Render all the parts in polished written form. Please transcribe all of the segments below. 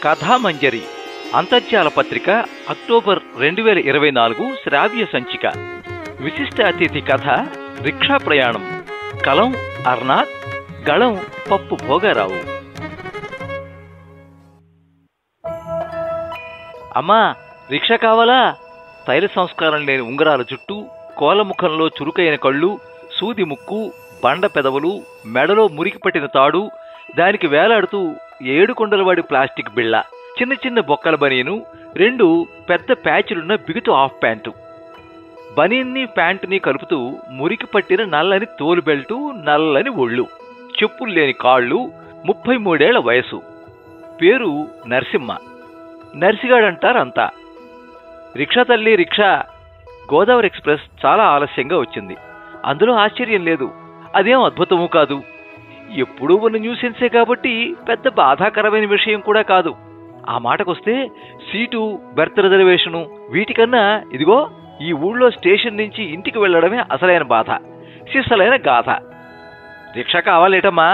కథామంజరి అంతర్జాల పత్రిక అక్టోబర్ 2024 శ్రావ్య సంచిక. విశిష్ట అతిథి కథ రిక్షా ప్రయాణం. కలం అర్నాథ్, గళం పప్పు భోగారావు. అమ్మా, రిక్షా కావాలా? తైల సంస్కారం లేని ఉంగరాల జుట్టు, కోలముఖంలో చురుకైన కళ్ళు, సూది ముక్కు, బండ పెదవులు, మెడలో మురికి పట్టిన తాడు, దానికి వేలాడుతూ 7 కొండలవాడి ప్లాస్టిక్ బిళ్ళ, చిన్న చిన్న బొక్కల బనీను, 2 పెద్ద ప్యాచులున్న బిగుతు హాఫ్ ప్యాంటు. బనీన్ని ప్యాంటుని కలుపుతూ మురికి పట్టిన నల్లని తోలు బెల్టు, నల్లని ఒళ్ళు, చెప్పులు లేని కాళ్ళు, 33 ఏళ్ల వయసు. పేరు నరసింహ. నర్సిగాడంటారంతా. రిక్షా తల్లి రిక్షా. గోదావరి ఎక్స్ప్రెస్ చాలా ఆలస్యంగా వచ్చింది. అందులో ఆశ్చర్యం లేదు, అదేం అద్భుతమూ కాదు. ఎప్పుడూ ఉన్న న్యూసెన్సే కాబట్టి పెద్ద బాధాకరమైన విషయం కూడా కాదు. ఆ మాటకొస్తే సీటు, బెర్త్ రిజర్వేషను వీటికన్నా ఇదిగో ఈ ఊళ్ళో స్టేషన్ నుంచి ఇంటికి వెళ్లడమే అసలైన బాధ, శిస్సలైన గాథ. రిక్షా కావాలేటమ్మా?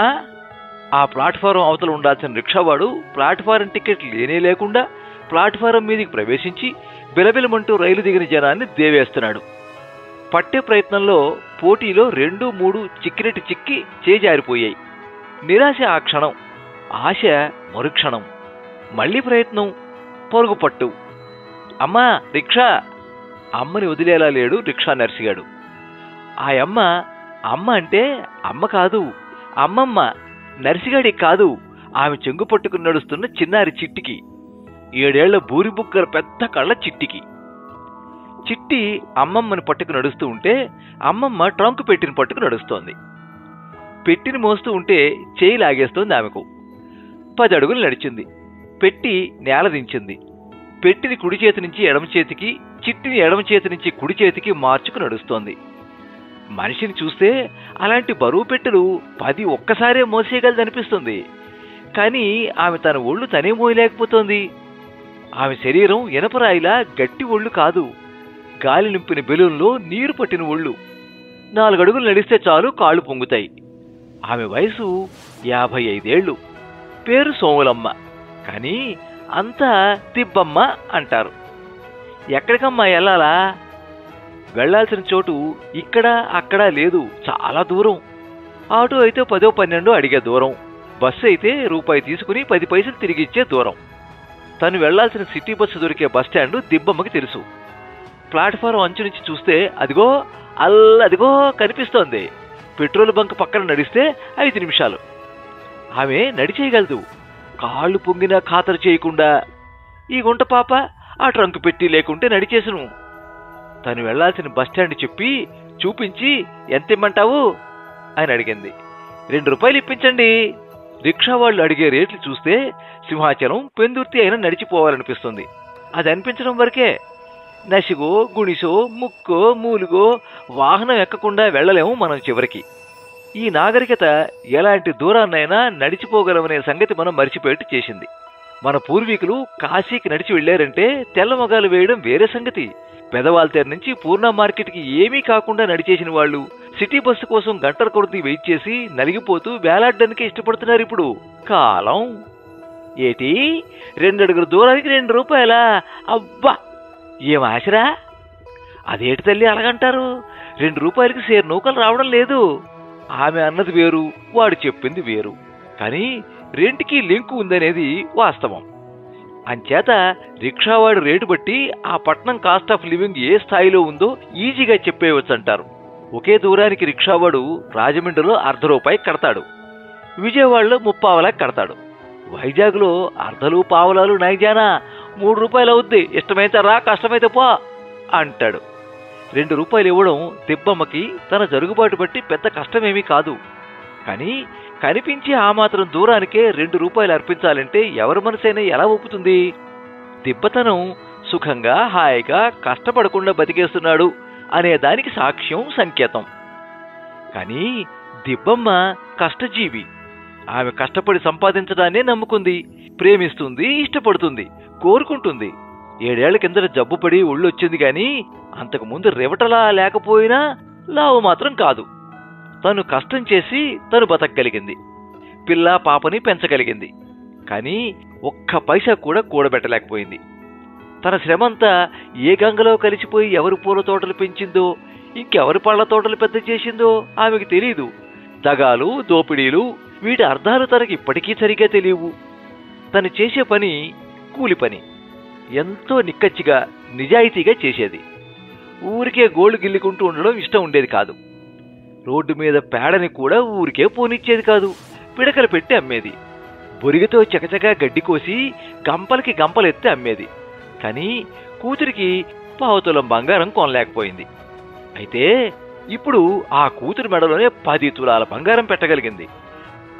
ఆ ప్లాట్ఫారం అవతల ఉండాల్సిన రిక్షావాడు ప్లాట్ఫారం టికెట్ లేనే లేకుండా ప్లాట్ఫారం మీదికి ప్రవేశించి బిలబిలమంటూ రైలు దిగిన జనాన్ని దేవేస్తున్నాడు. పట్టే ప్రయత్నంలో పోటీలో 2-3 చిక్కినట్టు చిక్కి చేజారిపోయాయి. నిరాశ ఆ క్షణం, ఆశ మరుక్షణం. మళ్లీ ప్రయత్నం, పరుగుపట్టు. అమ్మా రిక్షా! అమ్మని వదిలేలా లేడు రిక్షా నర్సిగాడు. ఆ అమ్మ అంటే అమ్మ కాదు, అమ్మమ్మ. నర్సిగాడికి కాదు, ఆమె చెంగు పట్టుకుని నడుస్తున్న చిన్నారి చిట్టికి, 7 ఏళ్ల బూరిబుగ్గర పెద్ద కళ్ళ చిట్టికి. చిట్టి అమ్మమ్మని పట్టుకు నడుస్తూ ఉంటే అమ్మమ్మ ట్రంక్ పెట్టిని పట్టుకు నడుస్తోంది. పెట్టిని మోస్తూ ఉంటే చేయి లాగేస్తోంది ఆమెకు. 10 అడుగులు నడిచింది. పెట్టి నేల దించింది. పెట్టిని కుడి చేతి నుంచి ఎడమ చేతికి, చిట్టిని ఎడమ చేతి నుంచి కుడి చేతికి మార్చుకు నడుస్తోంది. మనిషిని చూస్తే అలాంటి బరువు పెట్టెలు 10 ఒక్కసారే మోసేయగలదనిపిస్తుంది. కానీ ఆమె తన ఒళ్ళు తనే మోయలేకపోతోంది. ఆమె శరీరం ఇనపరాయిలా గట్టి ఒళ్ళు కాదు, గాలి నింపిన బెలూన్లో నీరు పట్టిన ఒళ్ళు. 4 అడుగులు నడిస్తే చాలు కాళ్ళు పొంగుతాయి. ఆమె వయసు 55 ఏళ్లు. పేరు సోములమ్మ. కానీ అంతా తిబ్బమ్మ అంటారు. ఎక్కడికమ్మా వెళ్ళాలా? వెళ్లాల్సిన చోటు ఇక్కడ అక్కడ లేదు, చాలా దూరం. ఆటో అయితే 10-12 అడిగే దూరం. బస్సు అయితే రూపాయి తీసుకుని 10 పైసలు తిరిగిచ్చే దూరం. తను వెళ్లాల్సిన సిటీ బస్సు దొరికే బస్టాండు దిబ్బమ్మకి తెలుసు. ప్లాట్ఫారం అంచు నుంచి చూస్తే అదిగో అదిగో కనిపిస్తోంది. పెట్రోల్ బంక్ పక్కన నడిస్తే 5 నిమిషాలు. ఆమె నడిచేయగలదు, కాళ్ళు పొంగినా ఖాతరు చేయకుండా. ఈ గుంట పాప ఆ ట్రంక్ పెట్టి లేకుంటే నడిచేసును. తను వెళ్లాల్సిన బస్టాండ్ చెప్పి చూపించి ఎంత ఇమ్మంటావు అని అడిగింది. 2 రూపాయలు ఇప్పించండి. రిక్షా వాళ్ళు అడిగే రేట్లు చూస్తే సింహాచలం, పెందుర్తి అయినా నడిచిపోవాలనిపిస్తుంది. అది అనిపించడం వరకే. నసిగో, గుణిసో, ముక్కో, మూలుగో వాహనం ఎక్కకుండా వెళ్లలేము మనం చివరికి. ఈ నాగరికత ఎలాంటి దూరాన్నైనా నడిచిపోగలమనే సంగతి మనం మరిచిపోయేట్టు చేసింది. మన పూర్వీకులు కాశీకి నడిచి వెళ్లారంటే తెల్లమొగాలు వేయడం వేరే సంగతి. పెదవాల్తేరు నుంచి పూర్ణ మార్కెట్కి ఏమీ కాకుండా నడిచేసిన వాళ్ళు సిటీ బస్సు కోసం గంటల కొద్ది వెయిట్ చేసి నలిగిపోతూ వేలాడడానికి ఇష్టపడుతున్నారు ఇప్పుడు. కాలం ఏటి? 2 అడుగుల దూరానికి 2 రూపాయలా? అబ్బా, ఏం ఆశరా! అదేటి తల్లి అలాగంటారు? 2 రూపాయలకి సేరు నూకలు రావడం లేదు. ఆమె అన్నది వేరు, వాడు చెప్పింది వేరు. కానీ రెంటికి లింకు ఉందనేది వాస్తవం. అంచేత రిక్షావాడు రేటు బట్టి ఆ పట్నం కాస్ట్ ఆఫ్ లివింగ్ ఏ స్థాయిలో ఉందో ఈజీగా చెప్పేయవచ్చంటారు. ఒకే దూరానికి రిక్షావాడు రాజమండ్రిలో ₹1 కడతాడు, విజయవాడలో 30 కడతాడు, వైజాగ్లో అర్ధలు పావలాలు నైజానా 3 రూపాయలు అవుద్ది, ఇష్టమైతే రా, కష్టమైతే పో అంటాడు. 2 రూపాయలు ఇవ్వడం దిబ్బమ్మకి తన జరుగుబాటు బట్టి పెద్ద కష్టమేమీ కాదు. కానీ కనిపించి ఆ మాత్రం దూరానికే 2 రూపాయలు అర్పించాలంటే ఎవరి మనసైనా ఎలా ఒప్పుతుంది? దిబ్బతనం సుఖంగా హాయిగా కష్టపడకుండా బతికేస్తున్నాడు అనే దానికి సాక్ష్యం, సంకేతం. కానీ దిబ్బమ్మ కష్టజీవి. ఆమె కష్టపడి సంపాదించడాన్నే నమ్ముకుంది. ప్రేమిస్తుంది, ఇష్టపడుతుంది, కోరుకుంటుంది. 7 ఏళ్ల కిందట జబ్బుపడి ఒళ్ళొచ్చింది గాని అంతకుముందు రివటలా లేకపోయినా లావు మాత్రం కాదు. తను కష్టం చేసి తను బతకగలిగింది. పిల్ల పాపని పెంచగలిగింది. కానీ ఒక్క పైసా కూడా కూడబెట్టలేకపోయింది. తన శ్రమంతా ఏ గంగలో కలిసిపోయి ఎవరి పూల తోటలు పెంచిందో, ఇంకెవరి పళ్ల తోటలు పెద్ద చేసిందో ఆమెకు తెలీదు. దగాలు, దోపిడీలు, వీటి అర్థాలు తనకి ఇప్పటికీ సరిగ్గా తెలియవు. తను చేసే పని కూలి పని. ఎంతో నిక్కచ్చిగా, నిజాయితీగా చేసేది. ఊరికే గోళ్లు గిల్లుకుంటూ ఉండడం ఇష్టం ఉండేది కాదు. రోడ్డు మీద పేడని కూడా ఊరికే పోనిచ్చేది కాదు. పిడకలు పెట్టి అమ్మేది. బొరిగతో చకచకా గడ్డి కోసి గంపలకి గంపలెత్తి అమ్మేది. కానీ కూతురికి పావుతులం బంగారం కొనలేకపోయింది. అయితే ఇప్పుడు ఆ కూతురు మెడలోనే 10 తులాల బంగారం పెట్టగలిగింది.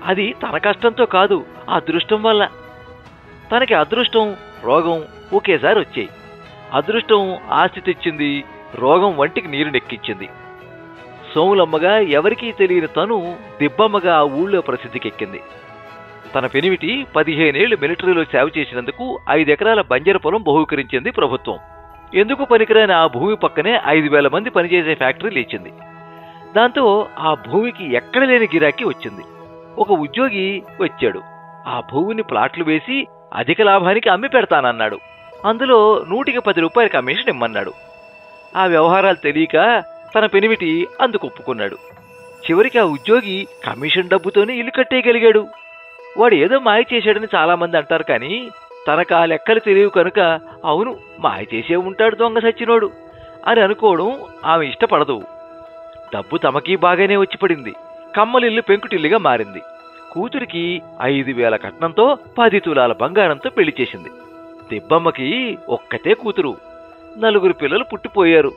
అది తన కష్టంతో కాదు, అదృష్టం వల్ల. తనకి అదృష్టం, రోగం ఒకేసారి వచ్చాయి. అదృష్టం ఆస్తి తెచ్చింది, రోగం వంటికి నీరు నెక్కించింది. సోములమ్మగా ఎవరికీ తెలియని తను దిబ్బమ్మగా ఆ ఊళ్ళో ప్రసిద్ధికెక్కింది. తన పెనిమిటి 15 ఏళ్లు మిలిటరీలో సేవ చేసినందుకు 5 ఎకరాల బంజరు పొలం బహూకరించింది ప్రభుత్వం. ఎందుకు పనికిరాని ఆ భూమి పక్కనే 5,000 మంది పనిచేసే ఫ్యాక్టరీ లేచింది. దాంతో ఆ భూమికి ఎక్కడ లేని గిరాకీ వచ్చింది. ఒక ఉద్యోగి వచ్చాడు. ఆ భూమిని ప్లాట్లు వేసి అధిక లాభానికి అమ్మి పెడతానన్నాడు. అందులో 100కి 10 రూపాయల కమిషన్ ఇమ్మన్నాడు. ఆ వ్యవహారాలు తెలియక తన పెనిమిటి అందుకు ఒప్పుకున్నాడు. చివరికి ఆ ఉద్యోగి కమిషన్ డబ్బుతోనే ఇల్లు కట్టేయగలిగాడు. వాడు ఏదో మాయ చేశాడని చాలా మంది అంటారు, కానీ తనకు ఆ లెక్కలు తెలియవు కనుక అవును మాయ చేసే ఉంటాడు దొంగ సచ్చినోడు అని అనుకోవడం ఆమె ఇష్టపడదు. డబ్బు తమకీ బాగానే వచ్చి పడింది. కమ్మలిల్లు పెంకుటిల్లుగా మారింది. కూతురికి 5,000 కట్నంతో 10 తులాల బంగారంతో పెళ్లి చేసింది. దిబ్బమ్మకి ఒక్కతే కూతురు. 4 పిల్లలు పుట్టిపోయారు.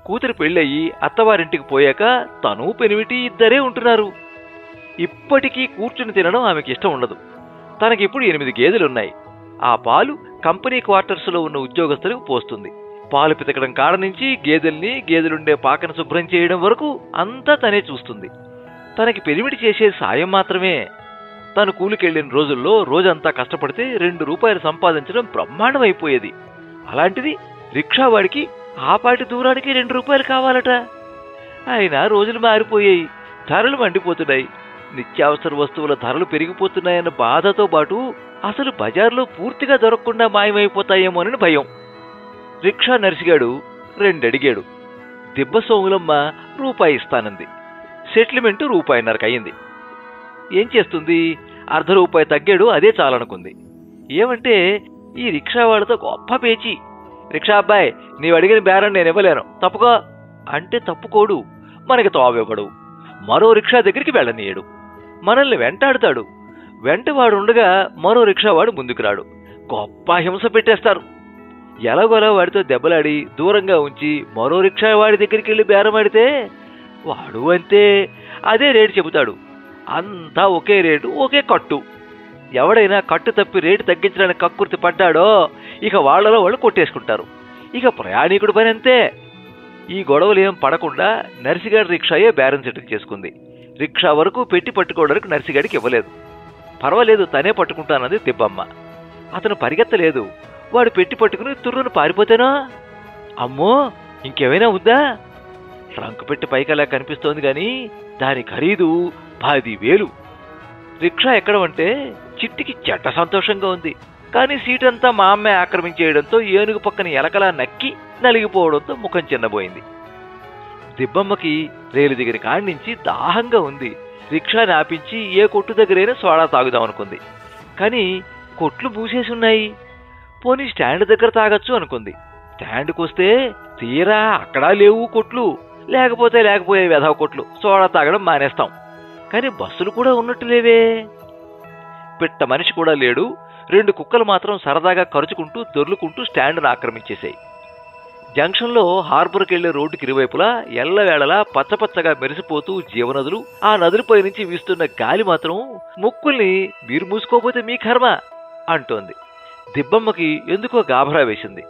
కూతురు పెళ్ళయి అత్తవారింటికి పోయాక తను పెనిమిటి ఇద్దరే ఉంటున్నారు. ఇప్పటికీ కూర్చుని తినడం ఆమెకి ఇష్టం ఉండదు. తనకిప్పుడు 8 గేదెలున్నాయి. ఆ పాలు కంపెనీ క్వార్టర్స్లో ఉన్న ఉద్యోగస్తులకు పోస్తుంది. పాలు పితకడం కాడ నుంచి గేదెలుండే పాకను శుభ్రం చేయడం వరకు అంతా తనే చూస్తుంది. తనకి పెనిమిటి చేసేది సాయం మాత్రమే. తను కూలికెళ్లిన రోజుల్లో రోజంతా కష్టపడితే 2 రూపాయలు సంపాదించడం బ్రహ్మాండం అయిపోయేది. అలాంటిది రిక్షావాడికి ఆపాటి దూరానికి 2 రూపాయలు కావాలట. అయినా రోజులు మారిపోయాయి. ధరలు మండిపోతున్నాయి. నిత్యావసర వస్తువుల ధరలు పెరిగిపోతున్నాయన్న బాధతో పాటు అసలు బజార్లో పూర్తిగా దొరకకుండా మాయమైపోతాయేమోనని భయం. రిక్షా నర్సిగాడు 2 అడిగాడు. దిబ్బ సోములమ్మ రూపాయి ఇస్తానంది. సెటిల్మెంటు ₹1.5 అయింది. ఏం చేస్తుంది? ₹0.5 తగ్గాడు, అదే చాలనుకుంది. ఏమంటే ఈ రిక్షా వాళ్ళతో గొప్ప పేచి. రిక్షా అబ్బాయి, నీవు అడిగిన బేరం నేను ఇవ్వలేను, తప్పుకో అంటే తప్పుకోడు. మనకి తోవివ్వడు. మరో రిక్షా దగ్గరికి వెళ్ళనీయడు. మనల్ని వెంటాడుతాడు. వెంటవాడు ఉండగా మరో రిక్షావాడు ముందుకు రాడు. గొప్ప హింస పెట్టేస్తారు. ఎలాగోలా వాడితో దెబ్బలాడి దూరంగా ఉంచి మరో రిక్షావాడి దగ్గరికి వెళ్ళి బేరమాడితే వాడు అంతే, అదే రేటు చెబుతాడు. అంతా ఒకే రేటు, ఒకే కట్టు. ఎవడైనా కట్టు తప్పి రేటు తగ్గించడానికి కక్కుర్తి పడ్డాడో ఇక వాళ్లలో వాళ్ళు కొట్టేసుకుంటారు. ఇక ప్రయాణికుడు పని అంతే. ఈ గొడవలు ఏం పడకుండా నర్సిగాడి రిక్షాయే బేరం సెటిల్ చేసుకుంది. రిక్షా వరకు పెట్టి పట్టుకోవడానికి నర్సిగాడికి ఇవ్వలేదు. పర్వాలేదు, తనే పట్టుకుంటానది దిబ్బమ్మ. అతను పరిగెత్తలేదు. వాడు పెట్టి పట్టుకుని తుర్రును పారిపోతేనా? అమ్మో, ఇంకేమైనా ఉందా? ట్రంక్ పెట్టి పైకలా కనిపిస్తోంది గాని దాని ఖరీదు 10,000. రిక్షా ఎక్కడమంటే చిట్టికి చెడ్డ సంతోషంగా ఉంది. కానీ సీటంతా మా అమ్మాయి ఆక్రమించేయడంతో ఏనుగు పక్కన ఎలకలా నక్కి నలిగిపోవడంతో ముఖం చిన్నబోయింది. దిబ్బమ్మకి రేలు దిగిన కాడి నుంచి దాహంగా ఉంది. రిక్షాని ఆపించి ఏ కొట్టు దగ్గరైనా సోడా తాగుదామనుకుంది. కానీ కొట్లు మూసేసి ఉన్నాయి. పోనీ స్టాండ్ దగ్గర తాగొచ్చు అనుకుంది. స్టాండ్కి వస్తే తీరా అక్కడా లేవు కొట్లు. లేకపోయే వెధవ కొట్లు. సోడా తాగడం మానేస్తాం. కానీ బస్సులు కూడా ఉన్నట్టు లేవే. పిట్ట మనిషి కూడా లేడు. 2 కుక్కలు మాత్రం సరదాగా కరుచుకుంటూ దొర్లుకుంటూ స్టాండ్ను ఆక్రమించేశాయి. జంక్షన్లో హార్బర్కి వెళ్లే రోడ్డుకి ఇరువైపులా ఎల్లవేళలా పచ్చపచ్చగా మెరిసిపోతూ జీవనదులు. ఆ నదులపై నుంచి వీస్తున్న గాలి మాత్రం ముక్కుల్ని మీరు మూసుకోపోతే మీ కర్మ అంటోంది. దిబ్బమ్మకి ఎందుకో గాభరా వేసింది.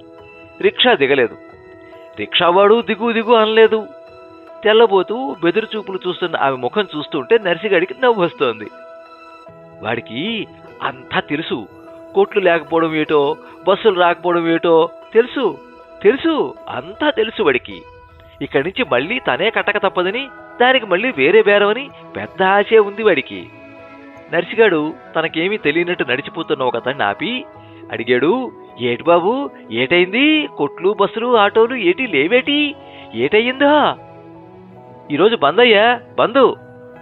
రిక్షా దిగలేదు. రిక్షావాడు దిగు అనలేదు. తెల్లబోతూ బెదురు చూపులు చూస్తున్న ఆమె ముఖం చూస్తుంటే నర్సిగాడికి నవ్వు వస్తోంది. వాడికి అంతా తెలుసు. కొట్లు లేకపోవడం ఏటో, బస్సులు రాకపోవడం ఏటో తెలుసు, అంతా తెలుసు వాడికి. ఇక్కడి నుంచి మళ్ళీ తనే కట్టక తప్పదని, దానికి మళ్ళీ వేరే బేరమని పెద్ద ఆశే ఉంది వాడికి. నర్సిగాడు తనకేమీ తెలియనట్టు నడిచిపోతున్న ఒక అతన్ని ఆపి అడిగాడు, ఏటి బాబు, ఏటైంది? కొట్లు, బస్సులు, ఆటోలు ఏటి లేవేటి? ఏటయ్యిందా? ఈరోజు బంద్ అయ్యా, బందు.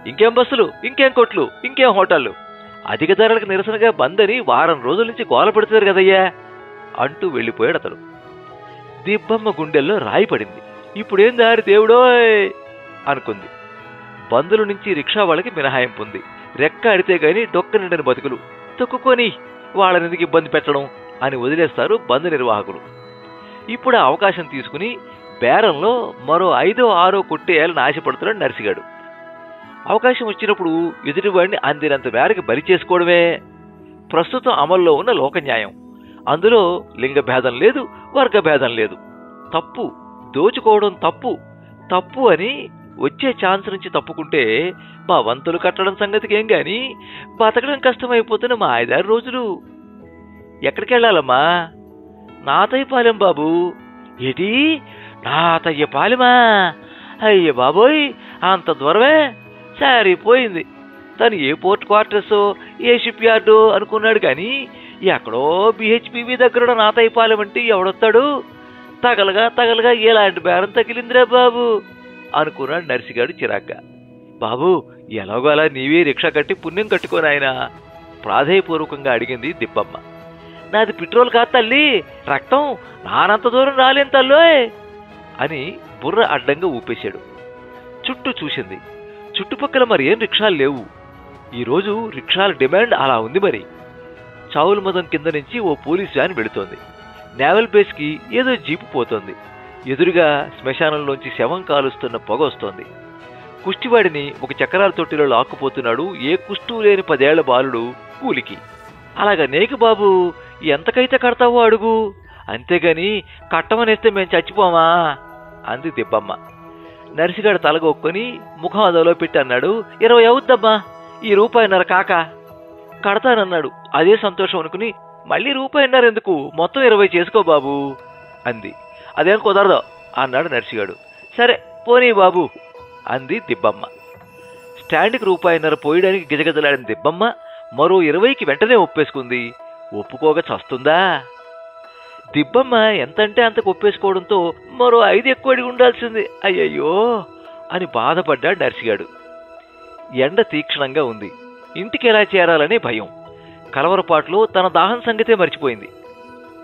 ఇంకేం బస్సులు, ఇంకేం కొట్లు, ఇంకేం హోటళ్లు, అధిక ధరలకు నిరసనగా బంద్ అని వారం రోజుల నుంచి గోల పెడుతున్నారు కదయ్యా అంటూ వెళ్ళిపోయాడు అతడు. దిబ్బమ్మ గుండెల్లో రాయి పడింది. ఇప్పుడేం దారి దేవుడోయ్ అనుకుంది. బందుల నుంచి రిక్షా వాళ్ళకి మినహాయింపు ఉంది. రెక్క అడితే గాని డొక్క నిండని బతుకులు, తొక్కుకొని వాళ్ళనెందుకు ఇబ్బంది పెట్టడం అని వదిలేస్తారు బంద్ నిర్వాహకులు. ఇప్పుడు ఆ అవకాశం తీసుకుని బేరంలో మరో 5ో 6ో కొట్టేయాలని ఆశపడుతున్నాడు నర్సిగాడు. అవకాశం వచ్చినప్పుడు ఎదుటివాడిని అందినంత మేరకు బలి చేసుకోవడమే ప్రస్తుతం అమల్లో ఉన్న లోకన్యాయం. అందులో లింగ భేదం లేదు, వర్గ భేదం లేదు. తప్పు, దోచుకోవడం తప్పు, తప్పు అని వచ్చే ఛాన్స్ నుంచి తప్పుకుంటే మా వంతులు కట్టడం సంగతికి ఏం గాని బతకడం కష్టమైపోతున్న మా 5-6 రోజులు. ఎక్కడికి వెళ్ళాలమ్మా? నాతయ్యపాలెం బాబు. ఏటి నాతయ్యపాలెమా? అయ్య బాబోయ్, అంత దూరమే? సరిపోయింది. తను ఏ పోర్ట్ క్వార్టర్సో ఏ షిప్ యార్డో అనుకున్నాడు కానీ ఎక్కడో బిహెచ్పివి దగ్గర నాతయ్యపాలెం అంటే ఎవడొస్తాడు? తగలగా ఎలాంటి బేరం తగిలిందిరా బాబు అనుకున్నాడు నర్సిగాడు చిరాగ్గా. బాబు, ఎలాగో అలా నీవే రిక్షా కట్టి పుణ్యం కట్టుకోని ఆయన ప్రాధేయపూర్వకంగా అడిగింది దిబ్బమ్మ. నాది పెట్రోల్ కాదు తల్లి, రక్తం, నానంత దూరం రాలేను తల్లోయ్ అని బుర్ర అడ్డంగా ఊపేశాడు. చుట్టూ చూసింది. చుట్టుపక్కల మరి ఏం రిక్షాలు లేవు. ఈరోజు రిక్షాల డిమాండ్ అలా ఉంది. మరి చావుల మదం కింద నుంచి ఓ పోలీస్ వ్యాన్ వెళుతోంది. నేవల్ బేస్ కి ఏదో జీపు పోతోంది. ఎదురుగా శ్మశానంలోంచి శవం కాలుస్తున్న పొగ వస్తోంది. కుష్టివాడిని ఒక చక్రాల తొట్టిలో లాక్కుపోతున్నాడు ఏ కుష్టూ లేని 10 ఏళ్ల బాలుడు కూలికి. అలాగా నేకు బాబు, ఎంతకైతే కడతావో అడుగు, అంతేగాని కట్టమనేస్తే మేం చచ్చిపోమా అంది దిబ్బమ్మ. నర్సిగాడు తలగొక్కొని ముఖం అదలో పెట్టి అన్నాడు, 20 అవుద్దమ్మా, ఈ ₹1.5 కాక కడతానన్నాడు. అదే సంతోషం అనుకుని మళ్ళీ ₹1.5 ఎందుకు, మొత్తం 20 చేసుకో బాబు అంది. అదేం కుదరదు అన్నాడు నర్సిగాడు. సరే పోనీ బాబు అంది దిబ్బమ్మ. స్టాండ్కి ₹1.5 పోయడానికి గిజగజలాడిన దిబ్బమ్మ మరో 20కి వెంటనే ఒప్పేసుకుంది. ఒప్పుకోక చస్తుందా? దిబ్బమ్మ ఎంతంటే అంతకు ఒప్పేసుకోవడంతో మరో 5 ఎక్కువ అడిగి ఉండాల్సింది. అయ్యయ్యో అని బాధపడ్డాడు నర్సిగాడు. ఎండ తీక్షణంగా ఉంది. ఇంటికి ఎలా చేరాలనే భయం. కలవరపాట్లో తన దాహం సంగతే మర్చిపోయింది.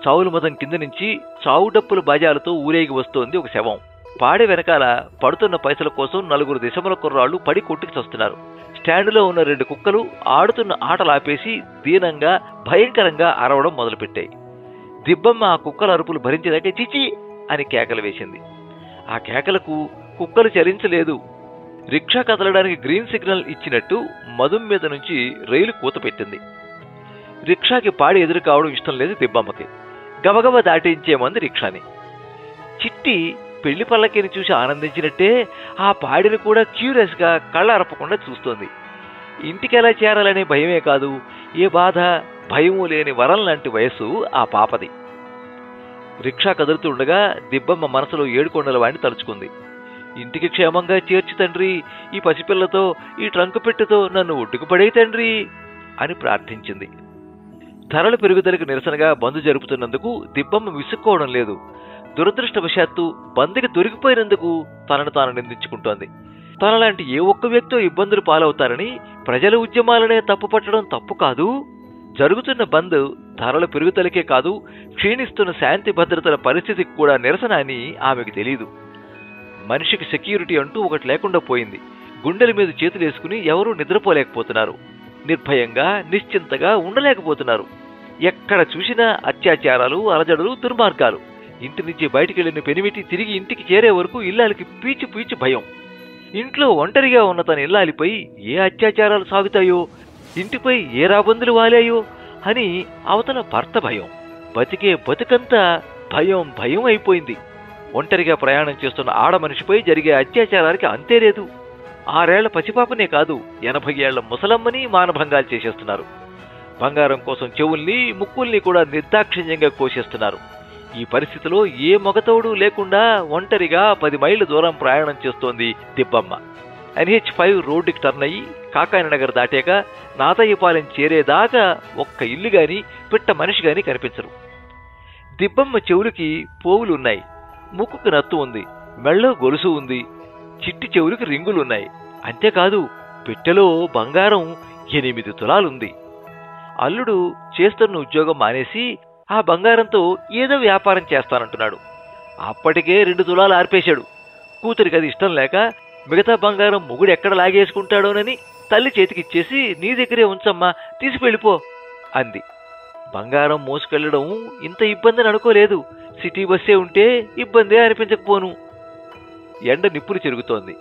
చావుల మదం కింద నుంచి చావు డప్పుల బాజాలతో ఊరేగి వస్తోంది ఒక శవం. పాడె వెనకాల పడుతున్న పైసల కోసం 4 దిశముల కుర్రాళ్లు పడి కొట్టుకు చస్తున్నారు. స్టాండ్లో ఉన్న 2 కుక్కలు ఆడుతున్న ఆటలాపేసి దీనంగా భయంకరంగా అరవడం మొదలుపెట్టాయి. దిబ్బమ్మ ఆ కుక్కల అరుపులు భరించలేక చిచి అని కేకలు వేసింది. ఆ కేకలకు కుక్కలు చలించలేదు. రిక్షా కదలడానికి గ్రీన్ సిగ్నల్ ఇచ్చినట్టు మధుం మీద నుంచి రైలు కూత పెట్టింది. రిక్షాకి పాడి ఎదురు కావడం ఇష్టం లేదు దిబ్బమ్మకి. గబగబ దాటించేమంది రిక్షాని. చిట్టి పెళ్లి పల్లకిని చూసి ఆనందించినట్టే ఆ పాడిని కూడా క్యూరియస్ గా కళ్ళ అరపకుండా చూస్తోంది. ఇంటికెలా చేరాలనే భయమే కాదు, ఏ బాధ భయము లేని వరం లాంటి వయస్సు ఆ పాపది. రిక్షా కదులుతుండగా దిబ్బమ్మ మనసులో 7 కొండల వాడిని తలుచుకుంది. ఇంటికి క్షేమంగా చేర్చి తండ్రి, ఈ పసిపిల్లతో ఈ ట్రంకు పెట్టెతో నన్ను ఒడ్డుకు పడే తండ్రి అని ప్రార్థించింది. ధరల పెరుగుదలకు నిరసనగా బంద్ జరుపుతున్నందుకు దిబ్బమ్మ విసుక్కోవడం లేదు. దురదృష్టవశాత్తు బంద్కి దొరికిపోయినందుకు తనను తాను నిందించుకుంటోంది. తనలాంటి ఏ ఒక్క వ్యక్తో ఇబ్బందులు పాలవుతారని ప్రజల ఉద్యమాలనే తప్పుపట్టడం తప్పు కాదు. జరుగుతున్న బంద్ ధరల పెరుగుదలకే కాదు, క్షీణిస్తున్న శాంతి భద్రతల పరిస్థితికి కూడా నిరసన అని ఆమెకు తెలీదు. మనిషికి సెక్యూరిటీ అంటూ ఒకటి లేకుండా పోయింది. గుండెల మీద చేతులేసుకుని ఎవరూ నిద్రపోలేకపోతున్నారు. నిర్భయంగా నిశ్చింతగా ఉండలేకపోతున్నారు. ఎక్కడ చూసినా అత్యాచారాలు, అలజడులు, దుర్మార్గాలు. ఇంటి నుంచి బయటికెళ్లిన పెనిమిటి తిరిగి ఇంటికి చేరే వరకు ఇల్లాలికి పీచి భయం. ఇంట్లో ఒంటరిగా ఉన్న తన ఇల్లాలిపై ఏ అత్యాచారాలు సాగుతాయో, ఇంటిపై ఏ రాబందులు వాలాయో అని అవతల భర్త భయం. బతికే బతుకంతా భయం అయిపోయింది. ఒంటరిగా ప్రయాణం చేస్తున్న ఆడ మనిషిపై జరిగే అత్యాచారానికి అంతే లేదు. 6 ఏళ్ల పసిపాపనే కాదు, 80 ఏళ్ల ముసలమ్మని మానభంగాలు చేసేస్తున్నారు. బంగారం కోసం చెవుల్ని, ముక్కుల్ని కూడా నిర్దాక్షిణ్యంగా కోసేస్తున్నారు. ఈ పరిస్థితిలో ఏ మగతోడు లేకుండా ఒంటరిగా 10 మైళ్ళ దూరం ప్రయాణం చేస్తోంది దిబ్బమ్మ. NH5 రోడ్డుకి టర్న్ అయ్యి కాకాని నగర్ దాటాక నాతయ్యపాలెం చేరేదాకా ఒక్క ఇల్లు గాని పిట్ట మనిషి గాని కనిపించరు. దిబ్బమ్మ చెవులకి పోవులున్నాయి, ముక్కుకు నత్తు ఉంది, మెళ్ళో గొలుసు ఉంది, చిట్టి చెవులకి రింగులున్నాయి. అంతేకాదు పెట్టెలో బంగారం 8 తులాలుంది. అల్లుడు చేస్తున్న ఉద్యోగం మానేసి ఆ బంగారంతో ఏదో వ్యాపారం చేస్తానంటున్నాడు. అప్పటికే 2 తులాలు ఆర్పేశాడు. కూతురికి అది ఇష్టం లేక మిగతా బంగారం మొగుడు ఎక్కడ లాగేసుకుంటాడోనని తల్లి చేతికిచ్చేసి నీ దగ్గరే ఉంచమ్మా, తీసుకెళ్ళిపో అంది. బంగారం మోసుకెళ్లడం ఇంత ఇబ్బందిని అనుకోలేదు. సిటీ బస్సే ఉంటే ఇబ్బందే అనిపించకపోను. ఎండ నిప్పులు చెరుగుతోంది.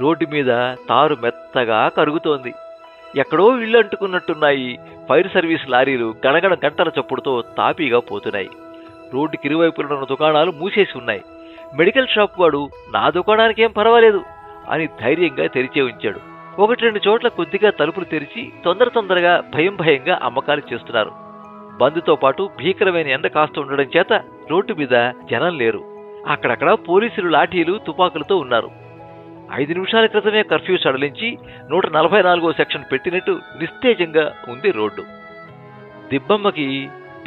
రోడ్డు మీద తారు మెత్తగా కరుగుతోంది. ఎక్కడో ఇళ్ళు అంటుకున్నట్టున్నాయి. ఫైర్ సర్వీస్ లారీలు గణగణ గంటల చప్పుడుతో తాపీగా పోతున్నాయి. రోడ్డుకి ఇరువైపులో ఉన్న దుకాణాలు మూసేసి ఉన్నాయి. మెడికల్ షాప్ వాడు నా దుకాణానికి ఏం పర్వాలేదు అని ధైర్యంగా తెరిచే ఉంచాడు. 1-2 చోట్ల కొద్దిగా తలుపులు తెరిచి తొందరగా భయంగా అమ్మకాలు చేస్తున్నారు. బంద్తో పాటు భీకరమైన ఎండ కాస్తూ ఉండడం చేత రోడ్డు మీద జనం లేరు. అక్కడక్కడ పోలీసులు లాఠీలు తుపాకులతో ఉన్నారు. 5 నిమిషాల క్రితమే కర్ఫ్యూ సడలించి 144వ సెక్షన్ పెట్టినట్టు నిస్తేజంగా ఉంది రోడ్డు. దిబ్బమ్మకి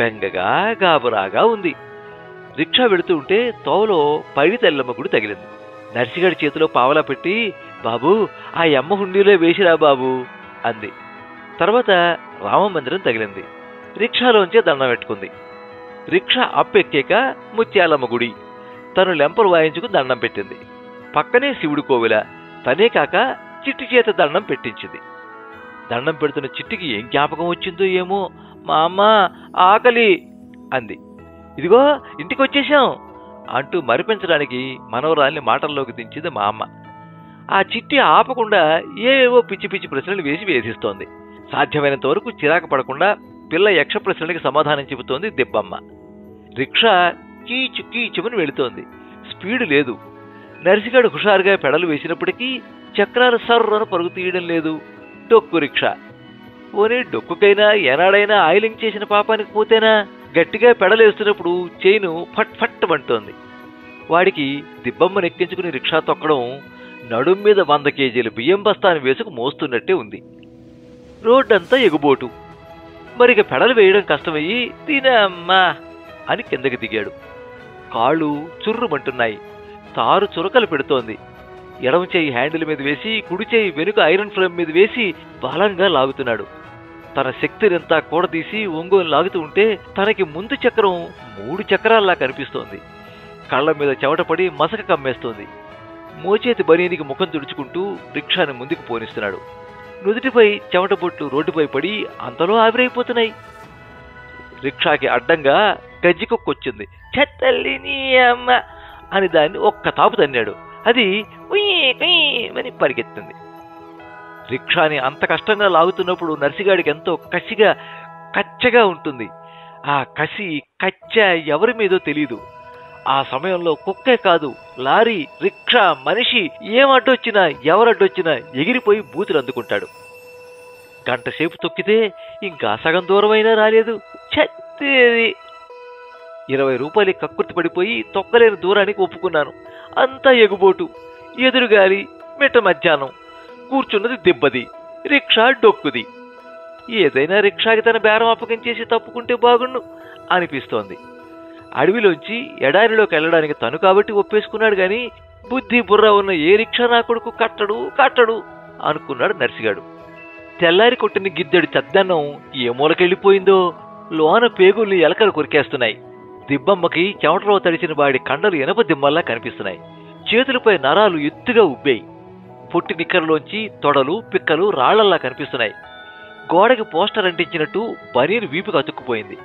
బెంగగా గాబరాగా ఉంది. రిక్షా వెళుతూ ఉంటే తోవలో పైడి తెల్లమ్మ గుడి తగిలింది. నర్సిగాడి చేతిలో పావలా పెట్టి, బాబూ ఆ అమ్మ హుండీలో వేసిరా బాబు అంది. తర్వాత రామ మందిరం తగిలింది. రిక్షాలోంచే దండం పెట్టుకుంది. రిక్షా అప్పెక్కాక ముత్యాలమ్మ గుడి. తను లెంపలు వాయించుకు దండం పెట్టింది. పక్కనే శివుడి కోవిల. తనే కాక చిట్టి చేత దండం పెట్టించింది. దండం పెడుతున్న చిట్టికి ఏం జ్ఞాపకం వచ్చిందో ఏమో, మా అమ్మ ఆకలి అంది. ఇదిగో ఇంటికి వచ్చేశాం అంటూ మరిపించడానికి మనవరాల్ని మాటల్లోకి దించింది మా అమ్మ. ఆ చిట్టి ఆపకుండా ఏవేవో పిచ్చి పిచ్చి ప్రశ్నలు వేధిస్తోంది. సాధ్యమైనంత వరకు చిరాకు పడకుండా పిల్ల యక్ష ప్రశ్నలకి సమాధానం చెబుతోంది దిబ్బమ్మ. రిక్షా కీచు కీచుమని వెళుతోంది. స్పీడు లేదు. నర్సిగాడు హుషారుగా పెడలు వేసినప్పటికీ చక్రాలు సర్రను పరుగు తీయడం లేదు. డొక్కు రిక్షా. పోనీ డొక్కుకైనా ఏనాడైనా ఆయిలింగ్ చేసిన పాపానికి పోతేనా? గట్టిగా పెడలేస్తున్నప్పుడు చైను ఫట్ ఫట్ అంటోంది. వాడికి దిబ్బమ్మ నెక్కించుకుని రిక్షా తొక్కడం నడుం మీద 100 కేజీల బియ్యం బస్తాను వేసుకు మోస్తున్నట్టే ఉంది. రోడ్డంతా ఎగుబోటు. మరిక పెడలు వేయడం కష్టమయ్యి తినమ్మా అని కిందకి దిగాడు. కాళ్ళు చుర్రుమంటున్నాయి. తారు చురకలు పెడుతోంది. ఎడమ చేయి హ్యాండిల్ మీద వేసి కుడి చేయి వెనుక ఐరన్ ఫ్రేమ్ మీద వేసి బలంగా లాగుతున్నాడు. తన శక్తినంతా కూడదీసి ఒంగోలు లాగుతూ ఉంటే తనకి ముందు చక్రం 3 చక్రాల్లా కనిపిస్తోంది. కళ్ల మీద చెమటపడి మసక కమ్మేస్తోంది. మోచేతి బనీనికి ముఖం తుడుచుకుంటూ రిక్షాని ముందుకు పోనిస్తున్నాడు. నుదుటిపై చెమట బొట్లు రోడ్డుపై పడి అంతలో ఆవిరైపోతున్నాయి. రిక్షాకి అడ్డంగా గజ్జికొక్కొచ్చింది. చెత్తల్లిని అమ్మ అని దాన్ని ఒక్క తాపు తన్నాడు. అది అని పరిగెత్తింది. రిక్షాని అంత కష్టంగా లాగుతున్నప్పుడు నర్సిగాడికి ఎంతో కచ్చగా ఉంటుంది. ఆ కసి కచ్చ ఎవరి మీదో తెలీదు. ఆ సమయంలో కుక్కే కాదు, లారీ, రిక్షా, మనిషి ఏం అడ్డొచ్చినా ఎవరడ్డొచ్చినా ఎగిరిపోయి బూతులు అందుకుంటాడు. గంట సేపు తొక్కితే ఇంకా సగం దూరమైనా రాలేదు. ఛత్తేది 20 రూపాయలు కక్కుర్తి పడిపోయి తొక్కలేని దూరానికి ఒప్పుకున్నాను. అంతా ఎగుబోటు, ఎదురుగాలి, మిట్ట మధ్యాహ్నం. కూర్చున్నది దిబ్బది, రిక్షా డొక్కుది. ఏదైనా రిక్షాకి తన బేరం అప్పగించేసి తప్పుకుంటే బాగుండు అనిపిస్తోంది. అడవిలోంచి ఎడారిలోకి వెళ్ళడానికి తను కాబట్టి ఒప్పేసుకున్నాడు గాని బుద్ధి బుర్ర ఉన్న ఏ రిక్షా నా కొడుకు కట్టడు అనుకున్నాడు నర్సిగాడు. తెల్లారి కొట్టిన గిద్దెడు చద్దన్నం ఏ మూలకెళ్ళిపోయిందో. లోన పేగుల్ని ఎలకలు కొరికేస్తున్నాయి. దిబ్బమ్మకి చెమటలో తడిచిన వాడి కండలు ఎనప దిమ్మల్లా కనిపిస్తున్నాయి. చేతులపై నరాలు ఎత్తుగా ఉబ్బాయి. పొట్టి నిక్కరలోంచి తొడలు, పిక్కలు రాళ్లల్లా కనిపిస్తున్నాయి. గోడకి పోస్టర్ అంటించినట్టు బనీను వీపుకు అతుక్కుపోయింది.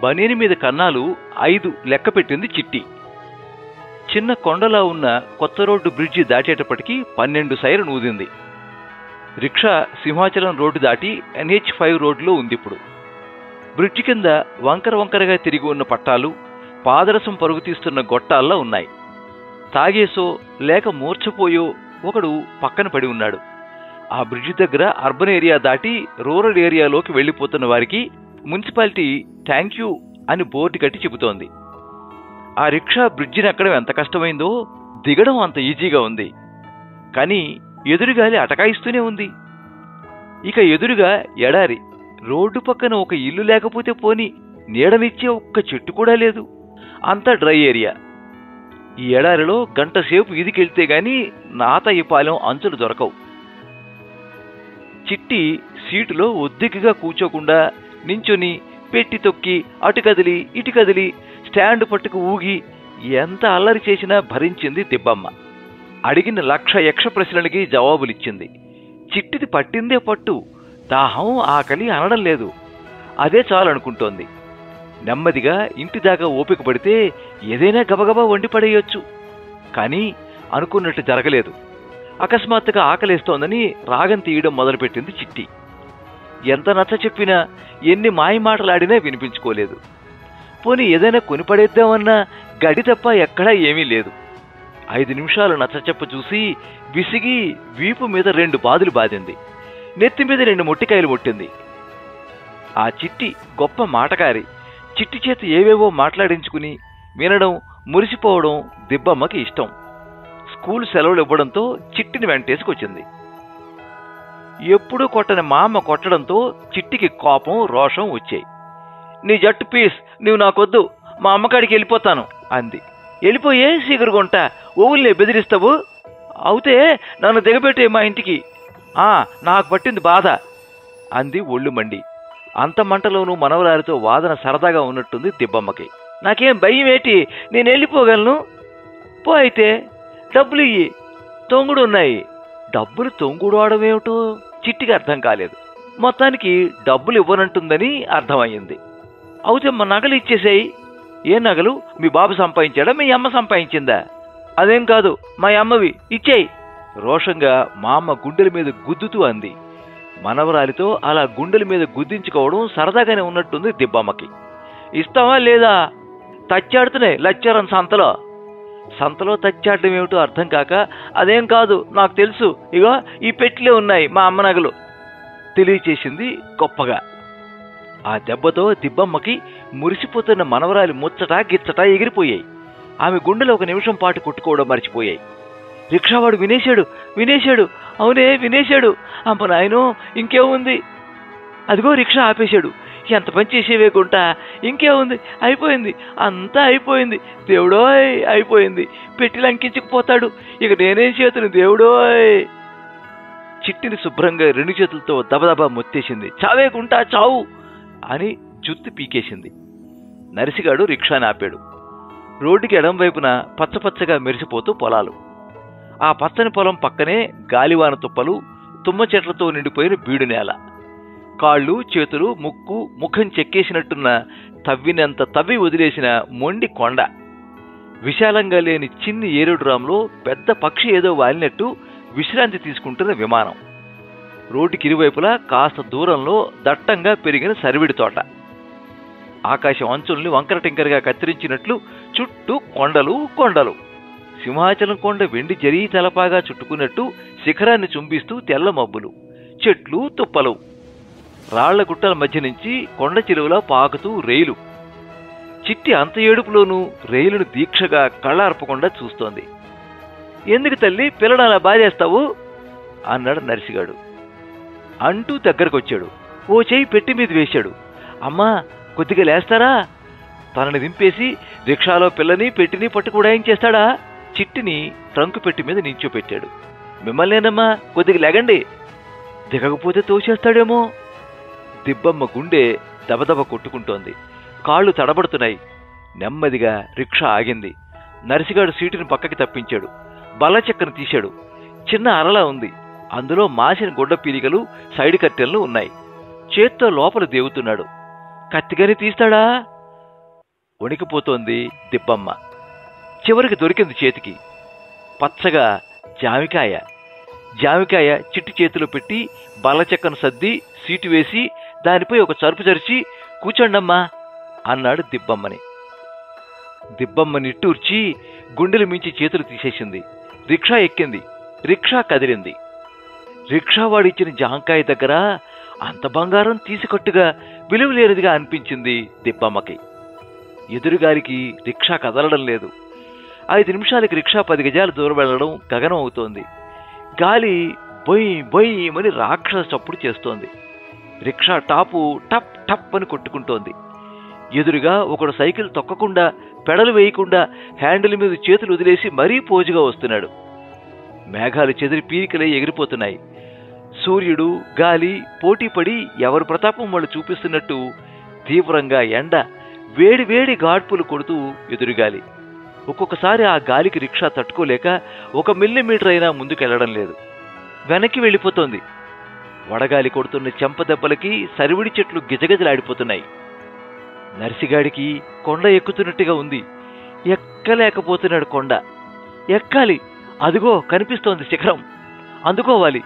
బనీని మీద కన్నాలు 5 లెక్క పెట్టింది చిట్టి. చిన్న కొండలా ఉన్న కొత్త రోడ్డు బ్రిడ్జి దాటేటప్పటికీ 12 సైరన్ ఊదింది. రిక్షా సింహాచలం రోడ్డు దాటి NH5 రోడ్డులో ఉంది. ఇప్పుడు బ్రిడ్జి కింద వంకరగా తిరిగి ఉన్న పట్టాలు పాదరసం పరుగు తీస్తున్న గొట్టాల్లా ఉన్నాయి. తాగేసో లేక మూర్ఛపోయో ఒకడు పక్కన పడి ఉన్నాడు. ఆ బ్రిడ్జి దగ్గర అర్బన్ ఏరియా దాటి రూరల్ ఏరియాలోకి వెళ్లిపోతున్న వారికి మున్సిపాలిటీ థ్యాంక్ యూ అని బోర్డు కట్టి చెబుతోంది. ఆ రిక్షా బ్రిడ్జిని ఎక్కడం ఎంత కష్టమైందో దిగడం అంత ఈజీగా ఉంది. కానీ ఎదురుగాలి అటకాయిస్తూనే ఉంది. ఇక ఎదురుగా ఎడారి. రోడ్డు పక్కన ఒక ఇల్లు లేకపోతే పోని, నీడనిచ్చే ఒక్క చెట్టు కూడా లేదు. అంతా డ్రై ఏరియా. ఈ ఎడారిలో గంటసేపు ఇదికెళ్తే గాని నాతయ్యపాలెం అంచులు దొరకవు. చిట్టి సీటులో ఒద్దికగా కూర్చోకుండా నించుని పెట్టి తొక్కి అటు కదిలి ఇటు కదిలి స్టాండ్ పట్టుకు ఊగి ఎంత అల్లరి చేసినా భరించింది దిబ్బమ్మ. అడిగిన 1,00,000 యక్ష ప్రశ్నలకి జవాబులిచ్చింది. చిట్టిది పట్టిందే పట్టు, దాహం ఆకలి అనడం లేదు. అదే చాలనుకుంటోంది. నెమ్మదిగా ఇంటి దాకా ఓపిక పడితే ఏదైనా గబగబా వండి పడేయొచ్చు. కానీ అనుకున్నట్టు జరగలేదు. అకస్మాత్తుగా ఆకలేస్తోందని రాగం తీయడం మొదలుపెట్టింది చిట్టి. ఎంత నచ్చ చెప్పినా, ఎన్ని మాయమాటలాడినా వినిపించుకోలేదు. పోనీ ఏదైనా కొనిపడేద్దామన్నా గడి తప్ప ఎక్కడా ఏమీ లేదు. 5 నిమిషాలు నచ్చచెప్ప చూసి విసిగి వీపు మీద 2 బాదులు బాదింది. నెత్తి మీద 2 మొట్టికాయలు కొట్టింది. ఆ చిట్టి గొప్ప మాటకారి. చిట్టి చేత ఏవేవో మాట్లాడించుకుని వినడం, మురిసిపోవడం దిబ్బమ్మకి ఇష్టం. స్కూల్ సెలవులు ఇవ్వడంతో చిట్టిని వెంటేసుకొచ్చింది. ఎప్పుడూ కొట్టని మా అమ్మ కొట్టడంతో చిట్టికి కోపం, రోషం వచ్చాయి. నీ జట్టు పీస్, నువ్వు నాకొద్దు, మా అమ్మకాడికి వెళ్ళిపోతాను అంది. వెళ్ళిపోయే సీగరుగుంట, ఓవుల్ని బెదిరిస్తావు? అవుతే నన్ను దిగబెట్టే మా ఇంటికి. నాకు పట్టింది బాధ అంది ఒళ్ళు మండి. అంత మంటలోనూ మనవరాలితో వాదన సరదాగా ఉన్నట్టుంది దిబ్బమ్మకి. నాకేం భయం ఏంటి, నేను వెళ్ళిపోగలను. పో అయితే, డబ్బులు ఇయ్యి, తొంగుడు ఉన్నాయి. డబ్బులు తొంగుడు ఆడమేమిటో చిట్టికి అర్థం కాలేదు. మొత్తానికి డబ్బులు ఇవ్వనంటుందని అర్థమయ్యింది. అవుతే మా నగలు ఇచ్చేసేయి. ఏ నగలు? మీ బాబు సంపాదించాడా, మీ అమ్మ సంపాదించిందా? అదేం కాదు, మా అమ్మవి, ఇచ్చేయి. రోషంగా మా అమ్మ గుండెల మీద గుద్దుతూ అంది. మనవరాలితో అలా గుండెల మీద గుద్దించుకోవడం సరదాగానే ఉన్నట్టుంది దిబ్బమ్మకి. ఇస్తావా లేదా? తచ్చాడుతున్నాయి లచ్చారం సంతలో. సంతలో తచ్చాడడం ఏమిటో అర్థం కాక, అదేం కాదు నాకు తెలుసు, ఇగో ఈ పెట్టిలే ఉన్నాయి మా అమ్మ నగలు తెలియచేసింది గొప్పగా. ఆ దెబ్బతో దిబ్బమ్మకి మురిసిపోతున్న మనవరాలి ముచ్చట గిచ్చట ఎగిరిపోయాయి. ఆమె గుండెలో 1 నిమిషం పాటు కొట్టుకోవడం మర్చిపోయాయి. రిక్షావాడు వినేశాడు, అవునే వినేశాడు. అమ్మ నాయనో, ఇంకేముంది, అదిగో రిక్షా ఆపేశాడు. ఎంత పని చేసేవే గుంట, ఇంకేముంది, అయిపోయింది, అంతా అయిపోయింది దేవుడోయ్, అయిపోయింది. పెట్టి లంకించుకుపోతాడు, ఇక నేనేం చేతును దేవుడోయ్. చిట్టిని శుభ్రంగా 2 చేతులతో దబదబా మొత్తేసింది. చావే గుంట, చావు అని జుత్తు పీకేసింది. నరిసిగాడు రిక్షాని ఆపాడు. రోడ్డుకి ఎడం వైపున పచ్చపచ్చగా మెరిసిపోతూ పొలాలు. ఆ పచ్చని పొలం పక్కనే గాలివాన తుప్పలు, తుమ్మ చెట్లతో నిండిపోయిన బీడు నేల. కాళ్ళు, చేతులు, ముఖం చెక్కేసినట్టున్న తవ్వినంత తవ్వి వదిలేసిన మొండి కొండ. విశాలంగా లేని చిన్ని ఏరుడ్రాంలో పెద్ద పక్షి ఏదో వాలినట్టు విశ్రాంతి తీసుకుంటున్న విమానం. రోడ్డుకి ఇరువైపులా కాస్త దూరంలో దట్టంగా పెరిగిన సరివిడి తోట. ఆకాశం అంచుల్ని వంకర టింకరగా కత్తిరించినట్లు చుట్టూ కొండలు. సింహాచలం కొండ వెండి జరీ తలపాగా చుట్టుకున్నట్టు శిఖరాన్ని చుంబిస్తూ తెల్ల మబ్బులు, చెట్లు, తుప్పలు. రాళ్ల గుట్టల మధ్య నుంచి కొండ చిలువలా పాకుతూ రైలు. చిట్టి అంత ఏడుపులోనూ రైలును దీక్షగా కళ్ళార్పకుండా చూస్తోంది. ఎందుకు తల్లి పిల్లడు అలా బాధేస్తావు అన్నాడు నర్సిగాడు. అంటూ దగ్గరకొచ్చాడు. ఓ చెయ్యి పెట్టి మీద వేశాడు. అమ్మా, కొద్దిగా లేస్తారా? తనని దింపేసి రిక్షాలో పిల్లని పెట్టిని పట్టుకు ఏం చేస్తాడా? చిట్టిని ట్రంకు పెట్టి మీద నించోపెట్టాడు. మిమ్మల్నేనమ్మా, కొద్దిగా లేగండి, దిగకపోతే తోచేస్తాడేమో. దిబ్బమ్మ గుండె దబదబ కొట్టుకుంటోంది. కాళ్ళు తడబడుతున్నాయి. నెమ్మదిగా రిక్షా ఆగింది. నర్సిగాడు సీటుని పక్కకి తప్పించాడు. బల్ల చెక్కను తీశాడు. చిన్న అరలా ఉంది. అందులో మాసిన గుడ్డ పీలికలు, సైడ్ కట్టెలు ఉన్నాయి. చేత్తో లోపల దేవుతున్నాడు. కత్తిగాని తీస్తాడా? వణికిపోతోంది దిబ్బమ్మ. చివరికి దొరికింది చేతికి. పచ్చగా జామికాయ చిట్టి చేతిలో పెట్టి బల్ల చెక్కను సర్ది సీటు వేసి దానిపై ఒక చరుపు చరిచి కూర్చోండమ్మా అన్నాడు దిబ్బమ్మని. దిబ్బమ్మ నిట్టూర్చి గుండెలు మించి చేతులు తీసేసింది. రిక్షా ఎక్కింది. రిక్షా కదిలింది. రిక్షావాడిచ్చిన జాంకాయ దగ్గర అంత బంగారం తీసికట్టుగా విలువలేనిదిగా అనిపించింది దిబ్బమ్మకి. ఎదురుగాలికి రిక్షా కదలడం లేదు. 5 నిమిషాలకి రిక్షా 10 గజాలు దూరం వెళ్లడం గగనం అవుతోంది. గాలి బొయ్ బొయ్యమని రాక్షస చప్పుడు చేస్తోంది. రిక్షా టాపు టప్ టప్ అని కొట్టుకుంటోంది. ఎదురుగా ఒకడు సైకిల్ తొక్కకుండా, పెడలు వేయకుండా హ్యాండిల్ మీద చేతులు వదిలేసి మరీ పోజుగా వస్తున్నాడు. మేఘాలు చెదిరి పీరికలై ఎగిరిపోతున్నాయి. సూర్యుడు, గాలి పోటీపడి ఎవరి ప్రతాపం వాళ్ళు చూపిస్తున్నట్టు తీవ్రంగా ఎండ వేడి వేడి గాడ్పులు కొడుతూ ఎదురుగాలి. ఒక్కొక్కసారి ఆ గాలికి రిక్షా తట్టుకోలేక 1 మిల్లీమీటర్ అయినా ముందుకెళ్లడం లేదు, వెనక్కి వెళ్ళిపోతోంది. వడగాలి కొడుతున్న చెంపదెబ్బలకి సరివిడి చెట్లు గిజగిజలాడిపోతున్నాయి. నర్సిగాడికి కొండ ఎక్కుతున్నట్టుగా ఉంది. ఎక్కలేకపోతున్నాడు కొండ. ఎక్కాలి, అదిగో కనిపిస్తోంది శిఖరం, అందుకోవాలి.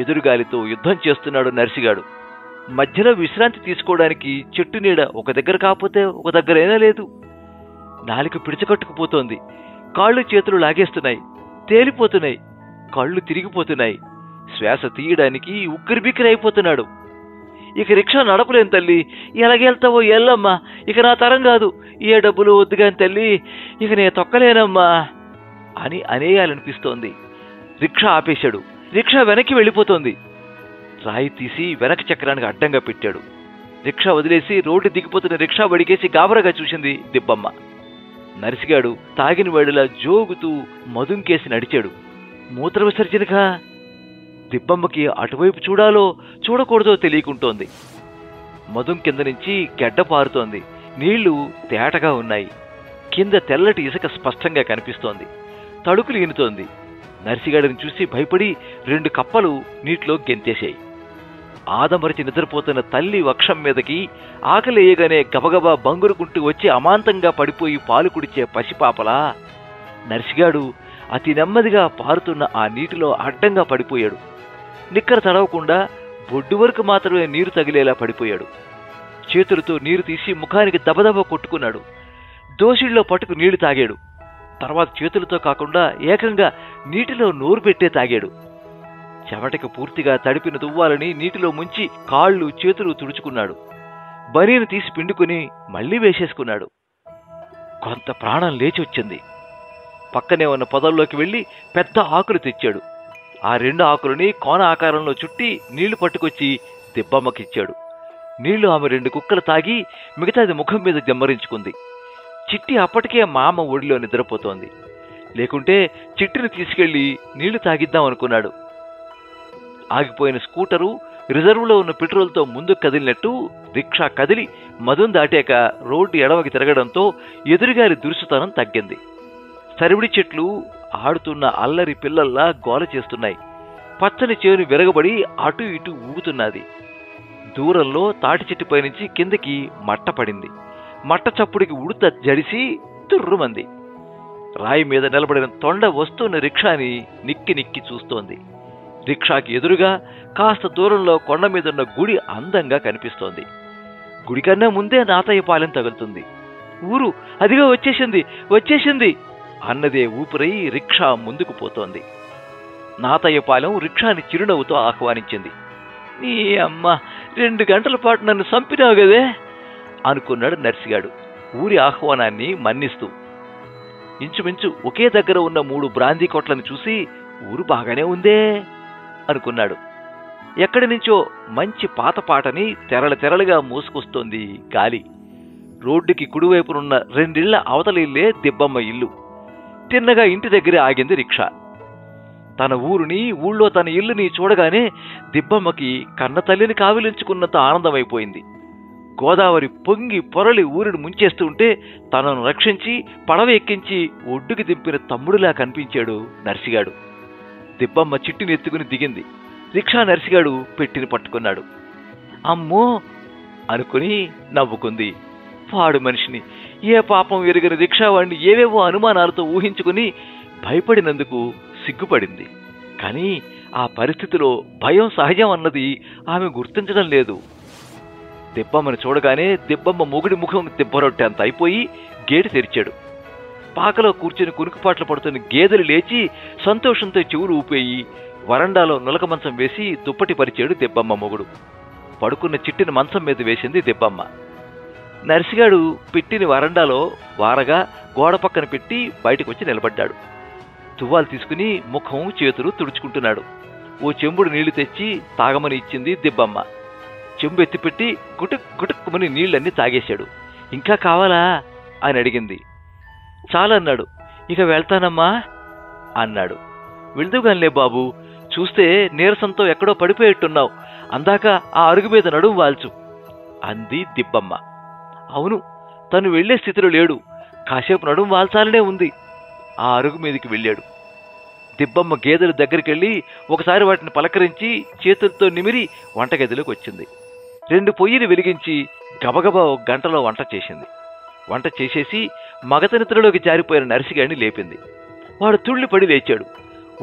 ఎదురుగాలితో యుద్ధం చేస్తున్నాడు నర్సిగాడు. మధ్యలో విశ్రాంతి తీసుకోవడానికి చెట్టు నీడ ఒక దగ్గర కాకపోతే ఒక దగ్గరైనా లేదు. నాలుక పిడిచకట్టుకుపోతోంది. కాళ్ళు చేతులు లాగేస్తున్నాయి, తేలిపోతున్నాయి, కళ్ళు తిరిగిపోతున్నాయి. శ్వాస తీయడానికి ఉక్కిరిబిక్కిరి అయిపోతున్నాడు. ఇక రిక్షా నడపలేను తల్లి, ఎలాగెళ్తావో ఎల్లమ్మా, ఇక నా తరం కాదు, ఏ డబ్బులు వద్దుగాని తల్లి, ఇక నే తొక్కలేనమ్మా అని అనేయాలనిపిస్తోంది. రిక్షా ఆపేశాడు. రిక్షా వెనక్కి వెళ్ళిపోతోంది. రాయి తీసి వెనక చక్రానికి అడ్డంగా పెట్టాడు. రిక్షా వదిలేసి రోడ్డు దిగిపోతున్న రిక్షా వడికేసి గాబరగా చూసింది దిబ్బమ్మ. నర్సిగాడు తాగిన వేడిలా జోగుతూ మదుంకేసి నడిచాడు. మూత్ర విసర్జనగా దిబ్బమ్మకి అటువైపు చూడాలో చూడకూడదో తెలియకుంటోంది. మధుం కింద నుంచి గెడ్డ పారుతోంది. నీళ్లు తేటగా ఉన్నాయి. కింద తెల్లటి ఇసుక స్పష్టంగా కనిపిస్తోంది. తడుకులు ఈనుతోంది. నర్సిగాడిని చూసి భయపడి 2 కప్పలు నీటిలో గెంతేశాయి. ఆదమరిచి నిద్రపోతున్న తల్లి వక్షం మీదకి ఆకలేయగానే గబగబా బంగురుకుంటూ వచ్చి అమాంతంగా పడిపోయి పాలు కుడిచే పసిపాపలా నర్సిగాడు అతి నెమ్మదిగా పారుతున్న ఆ నీటిలో అడ్డంగా పడిపోయాడు. నిక్కర తడవకుండా బొడ్డు వరకు మాత్రమే నీరు తగిలేలా పడిపోయాడు. చేతులతో నీరు తీసి ముఖానికి దబదబ కొట్టుకున్నాడు. దోసిళ్లో పట్టుకు నీళ్లు తాగాడు. తర్వాత చేతులతో కాకుండా ఏకంగా నీటిలో నోరు పెట్టే తాగాడు. చెమటకి పూర్తిగా తడిపిన తువ్వాలని నీటిలో ముంచి కాళ్ళు చేతులు తుడుచుకున్నాడు. బనీను తీసి పిండుకుని మళ్లీ వేసేసుకున్నాడు. కొంత ప్రాణం లేచి వచ్చింది. పక్కనే ఉన్న పొదల్లోకి వెళ్లి పెద్ద ఆకులు తెచ్చాడు. ఆ 2 ఆకులని కోన ఆకారంలో చుట్టి నీళ్లు పట్టుకొచ్చి దిబ్బమ్మకిచ్చాడు. నీళ్లు ఆమె 2 కుక్కలు తాగి మిగతాది ముఖం మీద జమ్మరించుకుంది. చిట్టి అప్పటికే మామ ఒడిలో నిద్రపోతోంది. లేకుంటే చిట్టిని తీసుకెళ్లి నీళ్లు తాగిద్దాం అనుకున్నాడు. ఆగిపోయిన స్కూటరు రిజర్వులో ఉన్న పెట్రోల్తో ముందుకు కదిలినట్టు రిక్షా కదిలి మధుం దాటాక రోడ్డు ఎడమకి తిరగడంతో ఎదురుగారి దురుసుతనం తగ్గింది. సరివిడి చెట్లు ఆడుతున్న అల్లరి పిల్లల్లా గోల చేస్తున్నాయి. పచ్చని చేను విరగబడి అటు ఇటు ఊగుతున్నది. దూరంలో తాటి చెట్టుపై నుంచి కిందకి మట్ట పడింది. మట్ట చప్పుడికి ఉడత జడిసి తుర్రుమంది. రాయి మీద నిలబడిన తొండ వస్తున్న రిక్షాని నిక్కి నిక్కి చూస్తోంది. రిక్షాకి ఎదురుగా కాస్త దూరంలో కొండ మీదున్న గుడి అందంగా కనిపిస్తోంది. గుడి కన్నా ముందే నాతయ్యపాలెం తగులుతుంది. ఊరు అదిగా వచ్చేసింది, వచ్చేసింది అన్నదే ఊపిరై రిక్షా ముందుకు పోతోంది. నాతయ్యపాలెం రిక్షాని చిరునవ్వుతో ఆహ్వానించింది. నీ అమ్మ, 2 గంటల పాటు నన్ను చంపినావు గదే అనుకున్నాడు నర్సిగాడు ఊరి ఆహ్వానాన్ని మన్నిస్తూ. ఇంచుమించు ఒకే దగ్గర ఉన్న 3 బ్రాందీ కొట్లను చూసి ఊరు బాగానే ఉందే అనుకున్నాడు. ఎక్కడి నుంచో మంచి పాత పాటని తెరలుగా మోసుకొస్తోంది గాలి. రోడ్డుకి కుడివైపునున్న 2 ఇళ్ల అవతలిల్లే దిబ్బమ్మ ఇల్లు. తిన్నగా ఇంటి దగ్గరే ఆగింది రిక్షా. తన ఊరిని, ఊళ్ళో తన ఇల్లుని చూడగానే దిబ్బమ్మకి కన్న తల్లిని కావిలించుకున్నంత ఆనందమైపోయింది. గోదావరి పొంగి పొరలి ఊరిని ముంచేస్తూ ఉంటే తనను రక్షించి పడవ ఎక్కించి ఒడ్డుకి దింపిన తమ్ముడిలా కనిపించాడు నర్సిగాడు. దిబ్బమ్మ చిట్టిని ఎత్తుకుని దిగింది. రిక్షా నర్సిగాడు పెట్టిని పట్టుకున్నాడు. అమ్మో అనుకుని నవ్వుకుంది. పాడు మనిషిని, ఏ పాపం ఎరుగని రిక్షావాణ్ణి ఏవేవో అనుమానాలతో ఊహించుకుని భయపడినందుకు సిగ్గుపడింది. కానీ ఆ పరిస్థితిలో భయం సహజం అన్నది ఆమె గుర్తించడం లేదు. దిబ్బమ్మను చూడగానే దిబ్బమ్మ మొగుడి ముఖం దిబ్బరొట్టేంత అయిపోయి గేటు తెరిచాడు. పాకలో కూర్చుని కునుకుపాట్లు పడుతున్న గేదెలు లేచి సంతోషంతో చెవులు ఊపేయి వరండాలో నులక మంచం వేసి దుప్పటి పరిచాడు దిబ్బమ్మ మొగుడు. పడుకున్న చిట్టిని మంచం మీద వేసింది దిబ్బమ్మ. నర్సిగాడు పెట్టిని వరండాలో వారగా గోడ పక్కన పెట్టి బయటకు వచ్చి నిలబడ్డాడు. తువ్వాలు తీసుకుని ముఖం చేతులు తుడుచుకుంటున్నాడు. ఓ చెంబుడు నీళ్లు తెచ్చి తాగమని ఇచ్చింది దిబ్బమ్మ. చెంబు ఎత్తిపెట్టి గుటుక్ గుటుక్కుమని నీళ్లన్నీ తాగేశాడు. ఇంకా కావాలా అని అడిగింది. చాలన్నాడు. ఇక వెళ్తానమ్మా అన్నాడు. వెళ్దుగానిలే బాబు, చూస్తే నీరసంతో ఎక్కడో పడిపోయేట్టున్నావు, అందాక ఆ అరుగు మీద నడుము వాల్చు అంది దిబ్బమ్మ. అవును, తను వెళ్లే స్థితిలో లేడు, కాసేపు నడుము వాల్చాలనే ఉంది. ఆ అరుగు మీదకి వెళ్ళాడు. దిబ్బమ్మ గేదెల దగ్గరికెళ్ళి ఒకసారి వాటిని పలకరించి చేతులతో నిమిరి వంటగదిలోకి వచ్చింది. 2 పొయ్యిలు వెలిగించి గబగబా 1 గంటలో వంట చేసింది. వంట చేసేసి మగతనిద్రలోకి జారిపోయిన నర్సిగాడిని లేపింది. వాడు తుళ్ళి పడి లేచాడు.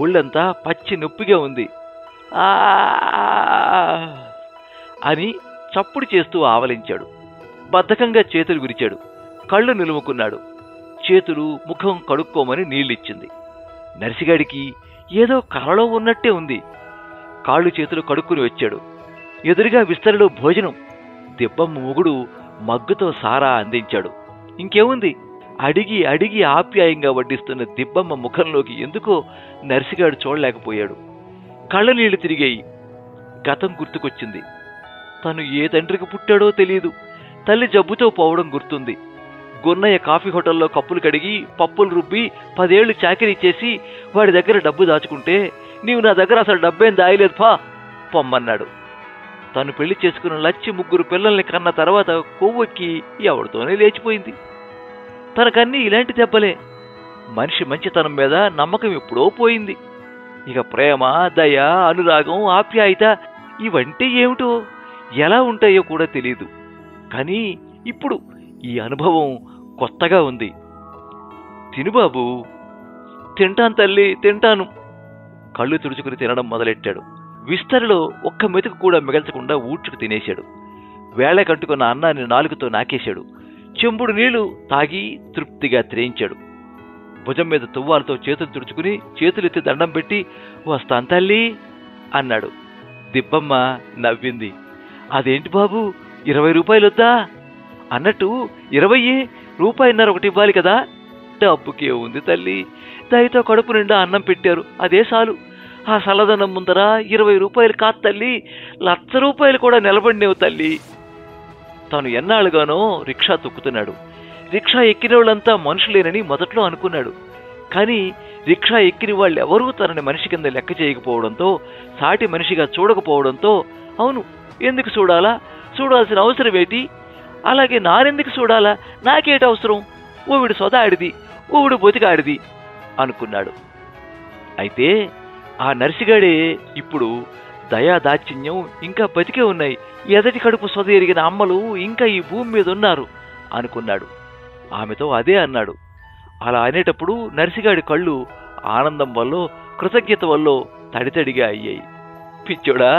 ఒళ్ళంతా పచ్చి నొప్పిగా ఉంది. ఆ అని చప్పుడు చేస్తూ ఆవలించాడు. బద్ధకంగా చేతులు విరిచాడు. కళ్ళు నిలుముకున్నాడు. చేతులు ముఖం కడుక్కోమని నీళ్ళిచ్చింది. నర్సిగాడికి ఏదో కలలో ఉన్నట్టే ఉంది. కాళ్ళు చేతులు కడుక్కుని వచ్చాడు. ఎదురుగా విస్తరిలో భోజనం. దిబ్బమ్మ మొగుడు మగ్గుతో సారా అందించాడు. ఇంకేముంది, అడిగి అడిగి ఆప్యాయంగా వడ్డిస్తున్న దిబ్బమ్మ ముఖంలోకి ఎందుకో నర్సిగాడు చూడలేకపోయాడు. కళ్ళ నీళ్లు తిరిగాయి. గతం గుర్తుకొచ్చింది. తను ఏ తండ్రికి పుట్టాడో తెలియదు. తల్లి జబ్బుతో పోవడం గుర్తుంది. గున్నయ్య కాఫీ హోటల్లో కప్పులు కడిగి పప్పులు రుబ్బి 10 ఏళ్లు చాకరీ చేసి వాడి దగ్గర డబ్బు దాచుకుంటే, నీవు నా దగ్గర అసలు డబ్బేం దాయలేదు పా పొమ్మన్నాడు. తను పెళ్లి చేసుకున్న లచ్చి 3 పిల్లల్ని కన్న తర్వాత కొవ్వెక్కి ఎవరితోనే లేచిపోయింది. తనకన్నీ ఇలాంటి దెబ్బలే. మనిషి మంచితనం మీద నమ్మకం ఎప్పుడో పోయింది. ఇక ప్రేమ, దయ, అనురాగం, ఆప్యాయత ఇవంటే ఏమిటో, ఎలా ఉంటాయో కూడా తెలియదు. కానీ ఇప్పుడు ఈ అనుభవం కొత్తగా ఉంది. తినుబాబు. తింటాను తల్లి, తింటాను. కళ్ళు తుడుచుకుని తినడం మొదలెట్టాడు. విస్తరిలో 1 మెతుకు కూడా మిగల్చకుండా ఊడ్చుకు తినేశాడు. వేళ కంటుకున్న అన్నాన్ని నాలుగుతో నాకేశాడు. చెంబుడు నీళ్లు తాగి తృప్తిగా త్రేయించాడు. భుజం మీద తువ్వాలతో చేతులు తుడుచుకుని చేతులెత్తి దండం పెట్టి, వస్తాను తల్లి అన్నాడు. దిబ్బమ్మ నవ్వింది. అదేంటి బాబు, 20 రూపాయలు వద్దా అన్నట్టు 20 రూపాయన్నర ఒకటి ఇవ్వాలి కదా. డబ్బుకే ఉంది తల్లి, దయతో కడుపు నిండా అన్నం పెట్టారు, అదే చాలు. ఆ సలదనం ముందర 20 రూపాయలు కాదు తల్లి, 1,00,000 రూపాయలు కూడా నిలబడినేవు తల్లి. తాను ఎన్నాళ్ళుగానో రిక్షా తొక్కుతున్నాడు. రిక్షా ఎక్కిన వాళ్ళంతా మనుషులేనని మొదట్లో అనుకున్నాడు. కానీ రిక్షా ఎక్కిన వాళ్ళెవరూ తనని మనిషి కింద లెక్క చేయకపోవడంతో, సాటి మనిషిగా చూడకపోవడంతో, అవును ఎందుకు చూడాలా, చూడాల్సిన అవసరం ఏంటి, అలాగే నానెందుకు చూడాలా, నాకేటి అవసరం, ఓవిడు సొదాడిది, ఓవిడు బొతికాడిది అనుకున్నాడు. అయితే ఆ నర్సిగాడే ఇప్పుడు దయా దాచిన్యం ఇంకా బతికే ఉన్నాయి, ఎదటి కడుపు సొద ఎరిగిన అమ్మలు ఇంకా ఈ భూమి మీద ఉన్నారు అనుకున్నాడు. ఆమెతో అదే అన్నాడు. అలా అనేటప్పుడు నర్సిగాడి కళ్ళు ఆనందం వల్ల, కృతజ్ఞత వల్ల తడితడిగా అయ్యాయి. పిచ్చోడా,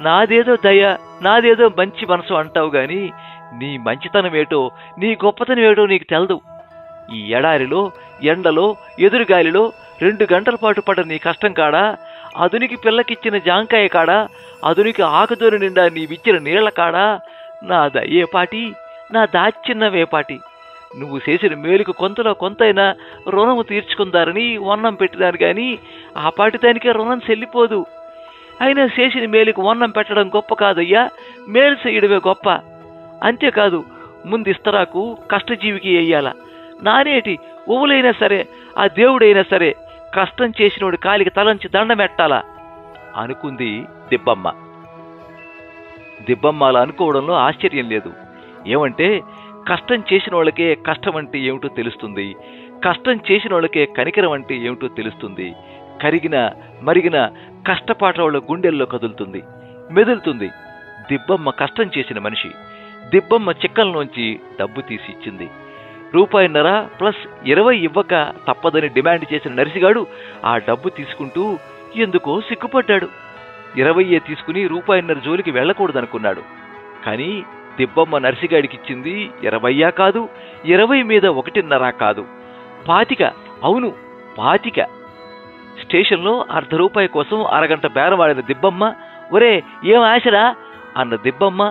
నాదేదో దయ, నాదేదో మంచి మనసు అంటావు గాని నీ మంచితనం ఏటో, నీ గొప్పతనం ఏటో నీకు తెలదు. ఈ ఎడారిలో, ఎండలో, ఎదురుగాలిలో 2 గంటల పాటు పడ్డ నీ కష్టం కాడా, అదునికి పిల్లకిచ్చిన జాంకాయ కాడా, అదునికి ఆకుదోని నిండా నీవిచ్చిన నీళ్ల కాడా నా దయ్యేపాటి, నా దాచిన్నవేపాటి. నువ్వు చేసిన మేలుకు కొంతలో కొంతైనా రుణము తీర్చుకుందారని వన్నం పెట్టినాను గాని ఆ పాటి దానికే రుణం చెల్లిపోదు. అయినా చేసిన మేలుకు వన్నం పెట్టడం గొప్ప కాదయ్యా, మేలు చేయడమే గొప్ప. అంతేకాదు, ముందు ఇస్తరాకు కష్టజీవికి వెయ్యాల. నానేటి ఉవులైనా సరే, ఆ దేవుడైనా సరే కష్టం చేసినోడి కాలికి తలంచి దండమెట్టాలా అనుకుంది దిబ్బమ్మ. దిబ్బమ్మ అలా అనుకోవడంలో ఆశ్చర్యం లేదు. ఏమంటే కష్టం చేసిన వాళ్ళకే కష్టం అంటే ఏమిటో తెలుస్తుంది, కష్టం చేసిన వాళ్ళకే కనికరం అంటే ఏమిటో తెలుస్తుంది. కరిగిన మరిగిన కష్టపాట వాళ్ళ గుండెల్లో కదులుతుంది, మెదులుతుంది. దిబ్బమ్మ కష్టం చేసిన మనిషి. దిబ్బమ్మ చిక్కల్లోంచి డబ్బు తీసి ఇచ్చింది. రూపాయిన్నర ప్లస్ 20 ఇవ్వక తప్పదని డిమాండ్ చేసిన నర్సిగాడు ఆ డబ్బు తీసుకుంటూ ఎందుకో సిగ్గుపడ్డాడు. 20 తీసుకుని రూపాయిన్నర జోలికి వెళ్ళకూడదనుకున్నాడు. కానీ దిబ్బమ్మ నర్సిగాడికిచ్చింది 20 కాదు, 20 మీద 1.5 కాదు, 25. అవును 25. స్టేషన్లో ₹1/2 కోసం అరగంట బేరవాడిన దిబ్బమ్మ, ఒరే ఏం ఆశరా అన్న దిబ్బమ్మ,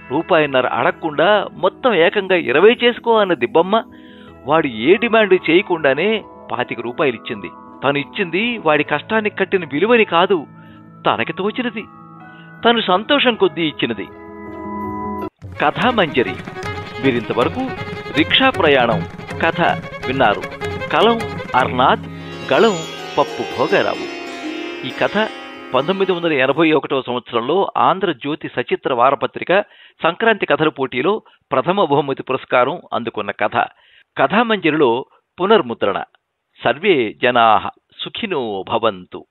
₹1.5 అడగకుండా మొత్తం ఏకంగా 20 చేసుకో అన్న దిబ్బమ్మ, వాడు ఏ డిమాండ్ చేయకుండానే ₹25 ఇచ్చింది. తను ఇచ్చింది వాడి కష్టానికి కట్టిన విలువని కాదు, తనకి తోచినది, తను సంతోషం కొద్దీ ఇచ్చినది. కథామంజరి. మీరింతవరకు రిక్షా ప్రయాణం కథ విన్నారు. కలం అర్నాథ్, గళం పప్పు భోగారావు. ఈ కథ 1981 సంవత్సరంలో ఆంధ్రజ్యోతి సచిత్ర వారపత్రిక సంక్రాంతి కథల పోటీలో ప్రథమ బహుమతి పురస్కారం అందుకున్న కథ. కథామంజరిలో పునర్ముద్రణ. సర్వే జనాః సుఖినో భవంతు.